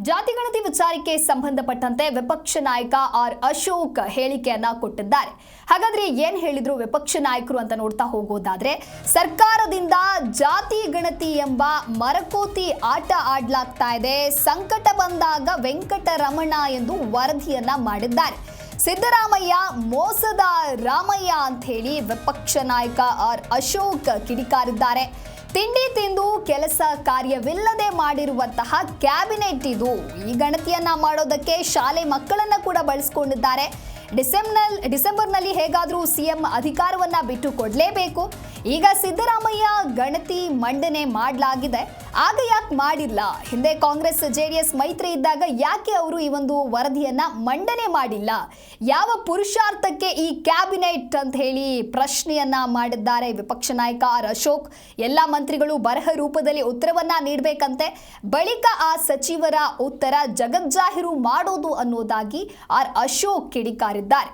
ಜಾತಿಗಣತಿ ವಿಚಾರಕ್ಕೆ ಸಂಬಂಧಪಟ್ಟಂತೆ ವಿಪಕ್ಷ ನಾಯಕ ಆರ್ ಅಶೋಕ್ ಹೇಳಿಕೆಯನ್ನ ಕೊಟ್ಟಿದ್ದಾರೆ. ಹಾಗಾದ್ರೆ ಏನ್ ಹೇಳಿದ್ರು ವಿಪಕ್ಷ ನಾಯಕರು ಅಂತ ನೋಡ್ತಾ ಹೋಗೋದಾದ್ರೆ, ಸರ್ಕಾರದಿಂದ ಜಾತಿ ಗಣತಿ ಎಂಬ ಮರಕೋತಿ ಆಟ ಆಡ್ಲಾಗ್ತಾ ಇದೆ. ಸಂಕಟ ಬಂದಾಗ ವೆಂಕಟರಮಣ ಎಂದು ವರದಿಯನ್ನ ಮಾಡಿದ್ದಾರೆ. ಸಿದ್ದರಾಮಯ್ಯ ಮೋಸದ ರಾಮಯ್ಯ ಅಂತ ಹೇಳಿ ವಿಪಕ್ಷ ನಾಯಕ ಆರ್ ಅಶೋಕ್ ಕಿಡಿಕಾರಿದ್ದಾರೆ. ತಿಂಡಿ ತಿಂದು ಕೆಲಸ ಕಾರ್ಯವಿಲ್ಲದೆ ಮಾಡಿರುವಂತಹ ಕ್ಯಾಬಿನೆಟ್ ಇದು. ಈ ಗಣತಿಯನ್ನ ಮಾಡೋದಕ್ಕೆ ಶಾಲೆ ಮಕ್ಕಳನ್ನ ಕೂಡ ಬಳಸಿಕೊಂಡಿದ್ದಾರೆ. ಡಿಸೆಂಬರ್ನಲ್ಲಿ ಹೇಗಾದರೂ ಸಿಎಂ ಅಧಿಕಾರವನ್ನ ಬಿಟ್ಟು ಕೊಡಲೇಬೇಕು. ಈಗ ಸಿದ್ದರಾಮಯ್ಯ ಗಣತಿ ಮಂಡನೆ ಮಾಡಲಾಗಿದೆ, ಆಗ ಯಾಕೆ ಮಾಡಿಲ್ಲ? ಹಿಂದೆ ಕಾಂಗ್ರೆಸ್ ಜೆಡಿಎಸ್ ಮೈತ್ರಿ ಇದ್ದಾಗ ಯಾಕೆ ಅವರು ಈ ಒಂದು ವರದಿಯನ್ನ ಮಂಡನೆ ಮಾಡಿಲ್ಲ? ಯಾವ ಪುರುಷಾರ್ಥಕ್ಕೆ ಈ ಕ್ಯಾಬಿನೆಟ್ ಅಂತ ಹೇಳಿ ಪ್ರಶ್ನೆಯನ್ನ ಮಾಡಿದ್ದಾರೆ ವಿಪಕ್ಷ ನಾಯಕ ಆರ್ ಅಶೋಕ್. ಎಲ್ಲ ಮಂತ್ರಿಗಳು ಬರಹ ರೂಪದಲ್ಲಿ ಉತ್ತರವನ್ನ ನೀಡಬೇಕಂತೆ, ಬಳಿಕ ಆ ಸಚಿವರ ಉತ್ತರ ಜಗಜ್ಜಾಹಿರು ಮಾಡೋದು ಅನ್ನೋದಾಗಿ ಆರ್ ಅಶೋಕ್ ಕಿಡಿಕಾರಿದ್ದಾರೆ.